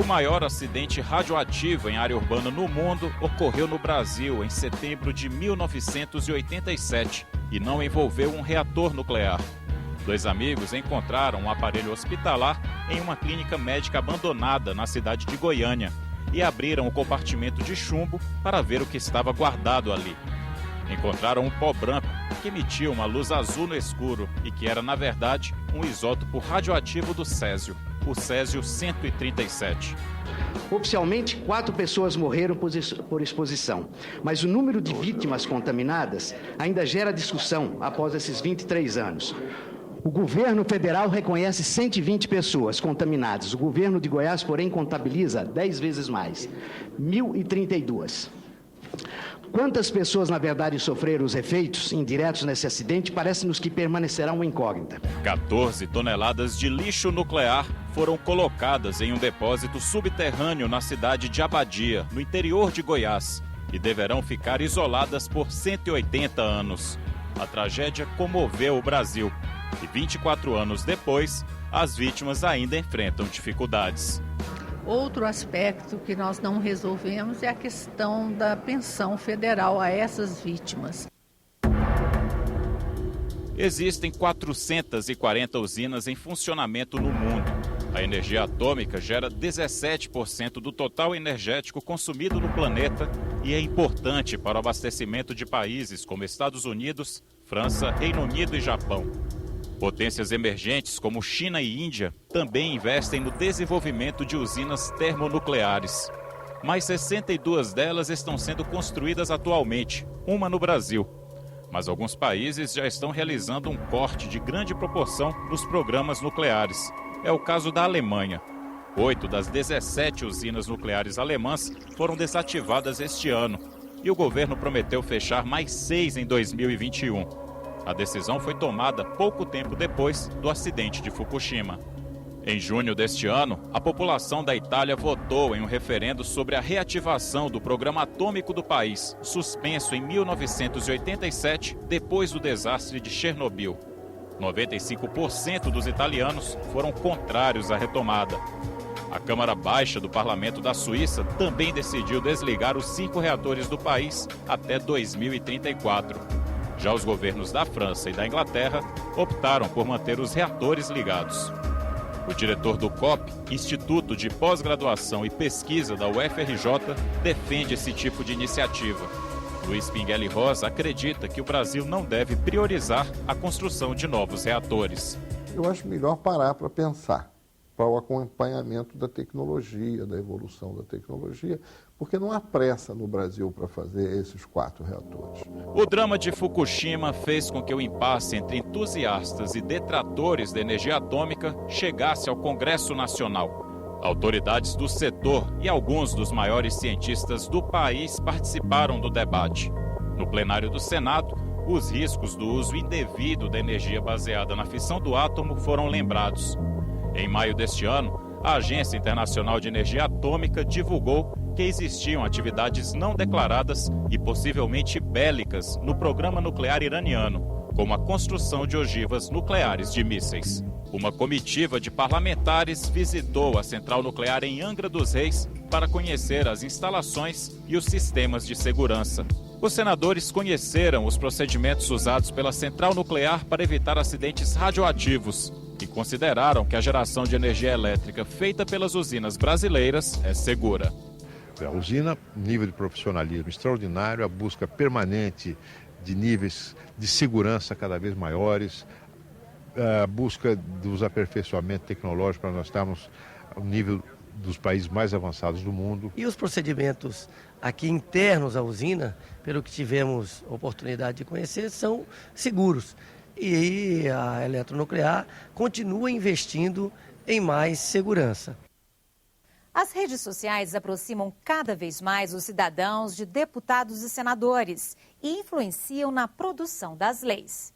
O maior acidente radioativo em área urbana no mundo ocorreu no Brasil em setembro de 1987 e não envolveu um reator nuclear. 2 amigos encontraram um aparelho hospitalar em uma clínica médica abandonada na cidade de Goiânia e abriram o compartimento de chumbo para ver o que estava guardado ali. Encontraram um pó branco que emitia uma luz azul no escuro e que era, na verdade, um isótopo radioativo do césio, o césio-137. Oficialmente, 4 pessoas morreram por exposição, mas o número de vítimas contaminadas ainda gera discussão após esses 23 anos. O governo federal reconhece 120 pessoas contaminadas. O governo de Goiás, porém, contabiliza 10 vezes mais, 1.032. Quantas pessoas, na verdade, sofreram os efeitos indiretos nesse acidente, parece-nos que permanecerá uma incógnita. 14 toneladas de lixo nuclear foram colocadas em um depósito subterrâneo na cidade de Abadia, no interior de Goiás, e deverão ficar isoladas por 180 anos. A tragédia comoveu o Brasil e 24 anos depois, as vítimas ainda enfrentam dificuldades. Outro aspecto que nós não resolvemos é a questão da pensão federal a essas vítimas. Existem 440 usinas em funcionamento no mundo. A energia atômica gera 17% do total energético consumido no planeta e é importante para o abastecimento de países como Estados Unidos, França, Reino Unido e Japão. Potências emergentes como China e Índia também investem no desenvolvimento de usinas termonucleares. Mais 62 delas estão sendo construídas atualmente, uma no Brasil. Mas alguns países já estão realizando um corte de grande proporção nos programas nucleares. É o caso da Alemanha. 8 das 17 usinas nucleares alemãs foram desativadas este ano. E o governo prometeu fechar mais 6 em 2021. A decisão foi tomada pouco tempo depois do acidente de Fukushima. Em junho deste ano, a população da Itália votou em um referendo sobre a reativação do programa atômico do país, suspenso em 1987, depois do desastre de Chernobyl. 95% dos italianos foram contrários à retomada. A Câmara Baixa do Parlamento da Suíça também decidiu desligar os 5 reatores do país até 2034. Já os governos da França e da Inglaterra optaram por manter os reatores ligados. O diretor do COP, Instituto de Pós-Graduação e Pesquisa da UFRJ, defende esse tipo de iniciativa. Luiz Pinguelli Rosa acredita que o Brasil não deve priorizar a construção de novos reatores. Eu acho melhor parar para pensar para o acompanhamento da tecnologia, da evolução da tecnologia, porque não há pressa no Brasil para fazer esses 4 reatores. O drama de Fukushima fez com que o impasse entre entusiastas e detratores da energia atômica chegasse ao Congresso Nacional. Autoridades do setor e alguns dos maiores cientistas do país participaram do debate. No plenário do Senado, os riscos do uso indevido da energia baseada na fissão do átomo foram lembrados. Em maio deste ano, a Agência Internacional de Energia Atômica divulgou que existiam atividades não declaradas e possivelmente bélicas no programa nuclear iraniano, como a construção de ogivas nucleares de mísseis. Uma comitiva de parlamentares visitou a central nuclear em Angra dos Reis para conhecer as instalações e os sistemas de segurança. Os senadores conheceram os procedimentos usados pela central nuclear para evitar acidentes radioativos e consideraram que a geração de energia elétrica feita pelas usinas brasileiras é segura. A usina, nível de profissionalismo extraordinário, a busca permanente de níveis de segurança cada vez maiores, a busca dos aperfeiçoamentos tecnológicos para nós estarmos ao nível dos países mais avançados do mundo. E os procedimentos aqui internos à usina, pelo que tivemos oportunidade de conhecer, são seguros. E a Eletronuclear continua investindo em mais segurança. As redes sociais aproximam cada vez mais os cidadãos de deputados e senadores e influenciam na produção das leis.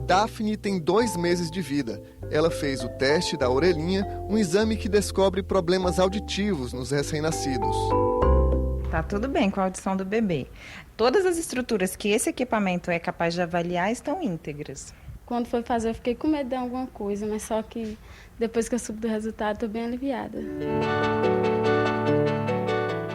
Daphne tem 2 meses de vida. Ela fez o teste da orelhinha, um exame que descobre problemas auditivos nos recém-nascidos. Tá tudo bem com a audição do bebê. Todas as estruturas que esse equipamento é capaz de avaliar estão íntegras. Quando foi fazer, eu fiquei com medo de alguma coisa, mas só que depois que eu soube do resultado, estou bem aliviada.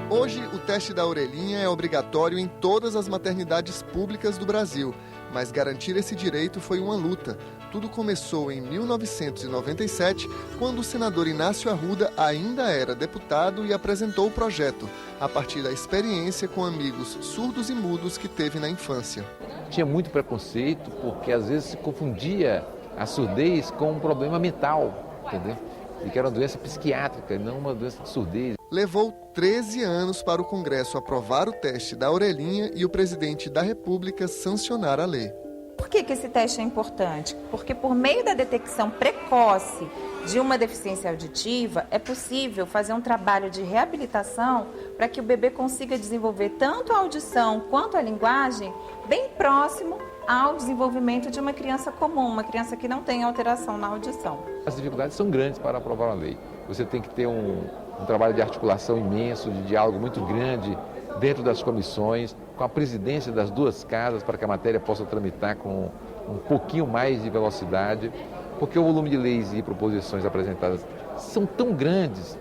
Hoje, o teste da orelhinha é obrigatório em todas as maternidades públicas do Brasil, mas garantir esse direito foi uma luta. Tudo começou em 1997, quando o senador Inácio Arruda ainda era deputado e apresentou o projeto, a partir da experiência com amigos surdos e mudos que teve na infância. Tinha muito preconceito, porque às vezes se confundia a surdez com um problema mental, entendeu? E que era uma doença psiquiátrica, e não uma doença de surdez. Levou 13 anos para o Congresso aprovar o teste da orelhinha e o presidente da República sancionar a lei. Por que esse teste é importante? Porque por meio da detecção precoce de uma deficiência auditiva, é possível fazer um trabalho de reabilitação para que o bebê consiga desenvolver tanto a audição quanto a linguagem bem próximo ao desenvolvimento de uma criança comum, uma criança que não tem alteração na audição. As dificuldades são grandes para aprovar a lei. Você tem que ter um trabalho de articulação imenso, de diálogo muito grande dentro das comissões, com a presidência das duas casas, para que a matéria possa tramitar com um pouquinho mais de velocidade, porque o volume de leis e proposições apresentadas são tão grandes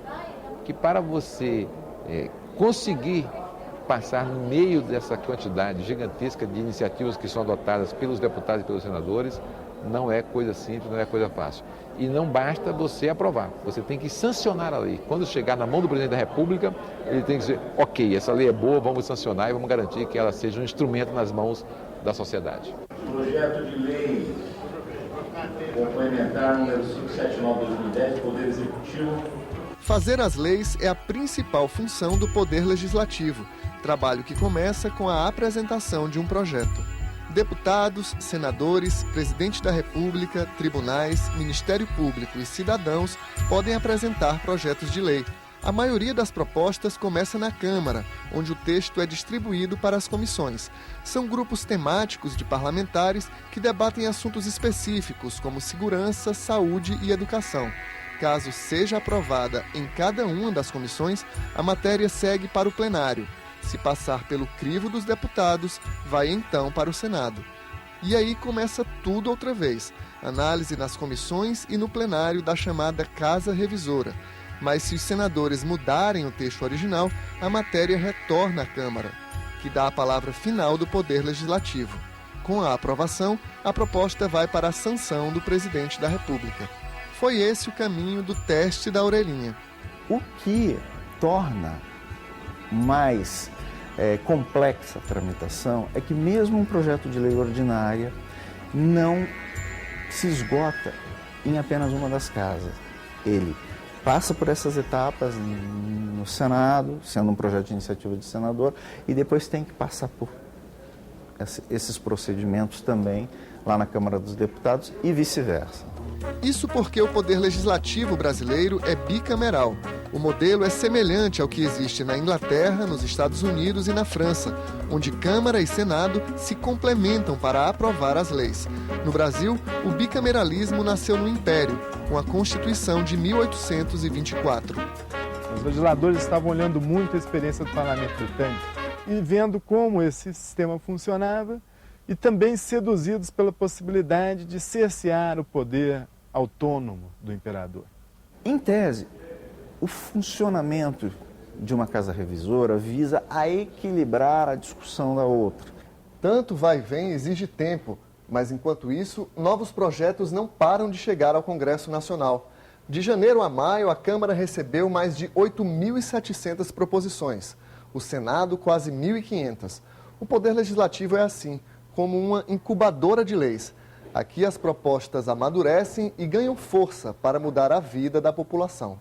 que para você conseguir passar no meio dessa quantidade gigantesca de iniciativas que são adotadas pelos deputados e pelos senadores, não é coisa simples, não é coisa fácil. E não basta você aprovar, você tem que sancionar a lei. Quando chegar na mão do presidente da República, ele tem que dizer, ok, essa lei é boa, vamos sancionar e vamos garantir que ela seja um instrumento nas mãos da sociedade. Projeto de lei complementar número 579/2010 do Poder Executivo. Fazer as leis é a principal função do Poder Legislativo, trabalho que começa com a apresentação de um projeto. Deputados, senadores, presidente da República, tribunais, Ministério Público e cidadãos podem apresentar projetos de lei. A maioria das propostas começa na Câmara, onde o texto é distribuído para as comissões. São grupos temáticos de parlamentares que debatem assuntos específicos, como segurança, saúde e educação. Caso seja aprovada em cada uma das comissões, a matéria segue para o plenário. Se passar pelo crivo dos deputados, vai então para o Senado. E aí começa tudo outra vez. Análise nas comissões e no plenário da chamada Casa Revisora. Mas se os senadores mudarem o texto original, a matéria retorna à Câmara, que dá a palavra final do Poder Legislativo. Com a aprovação, a proposta vai para a sanção do presidente da República. Foi esse o caminho do teste da orelhinha. O que torna mais complexa a tramitação é que mesmo um projeto de lei ordinária não se esgota em apenas uma das casas. Ele passa por essas etapas no Senado, sendo um projeto de iniciativa de senador, e depois tem que passar por esses procedimentos também lá na Câmara dos Deputados e vice-versa. Isso porque o Poder Legislativo brasileiro é bicameral. O modelo é semelhante ao que existe na Inglaterra, nos Estados Unidos e na França, onde Câmara e Senado se complementam para aprovar as leis. No Brasil, o bicameralismo nasceu no Império, com a Constituição de 1824. Os legisladores estavam olhando muito a experiência do Parlamento Britânico e vendo como esse sistema funcionava, e também seduzidos pela possibilidade de cercear o poder autônomo do imperador. Em tese, o funcionamento de uma casa revisora visa a equilibrar a discussão da outra. Tanto vai e vem exige tempo, mas enquanto isso, novos projetos não param de chegar ao Congresso Nacional. De janeiro a maio, a Câmara recebeu mais de 8.700 proposições. O Senado, quase 1.500. O Poder Legislativo é assim, como uma incubadora de leis. Aqui as propostas amadurecem e ganham força para mudar a vida da população.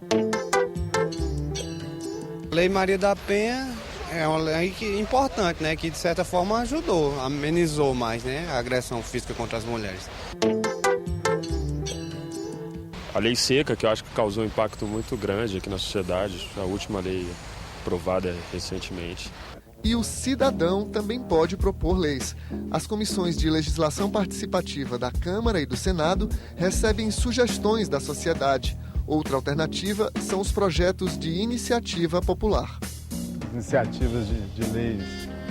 Lei Maria da Penha é uma lei importante, né, que de certa forma ajudou, amenizou mais, né, a agressão física contra as mulheres. A lei seca, que eu acho que causou um impacto muito grande aqui na sociedade, a última lei aprovada recentemente. E o cidadão também pode propor leis. As comissões de legislação participativa da Câmara e do Senado recebem sugestões da sociedade. Outra alternativa são os projetos de iniciativa popular. iniciativas de leis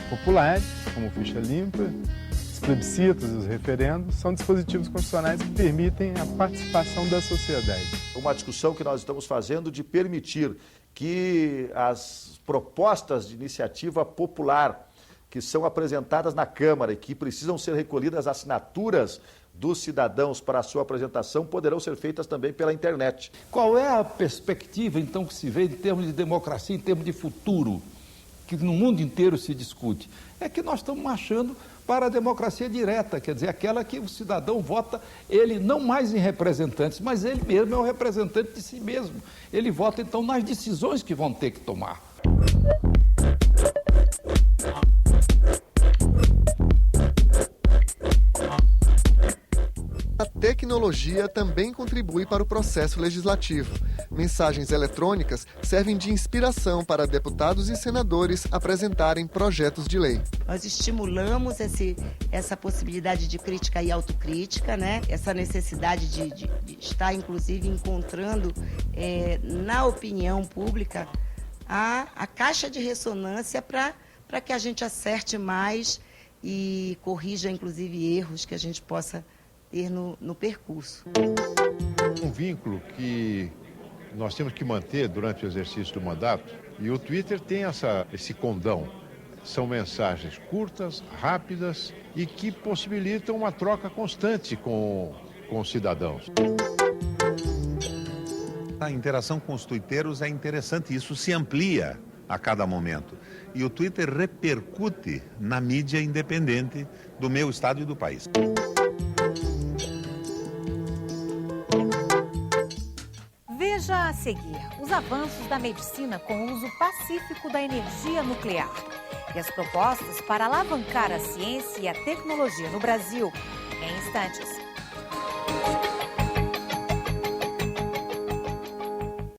populares, como ficha limpa, os plebiscitos e os referendos, são dispositivos constitucionais que permitem a participação da sociedade. Uma discussão que nós estamos fazendo de permitir que as propostas de iniciativa popular que são apresentadas na Câmara e que precisam ser recolhidas assinaturas dos cidadãos para a sua apresentação poderão ser feitas também pela internet. Qual é a perspectiva, então, que se vê em termos de democracia, em termos de futuro, que no mundo inteiro se discute? É que nós estamos marchando para a democracia direta, quer dizer, aquela que o cidadão vota, ele não mais em representantes, mas ele mesmo é o representante de si mesmo. Ele vota, então, nas decisões que vão ter que tomar. A tecnologia também contribui para o processo legislativo. Mensagens eletrônicas servem de inspiração para deputados e senadores apresentarem projetos de lei. Nós estimulamos essa possibilidade de crítica e autocrítica, né? Essa necessidade de estar, inclusive, encontrando na opinião pública a caixa de ressonância para que a gente acerte mais e corrija, inclusive, erros que a gente possa ter no percurso. Um vínculo que nós temos que manter durante o exercício do mandato, e o Twitter tem esse condão. São mensagens curtas, rápidas e que possibilitam uma troca constante com os cidadãos. A interação com os tuiteiros é interessante, isso se amplia a cada momento. E o Twitter repercute na mídia independente do meu estado e do país. Veja a seguir os avanços da medicina com o uso pacífico da energia nuclear e as propostas para alavancar a ciência e a tecnologia no Brasil em instantes.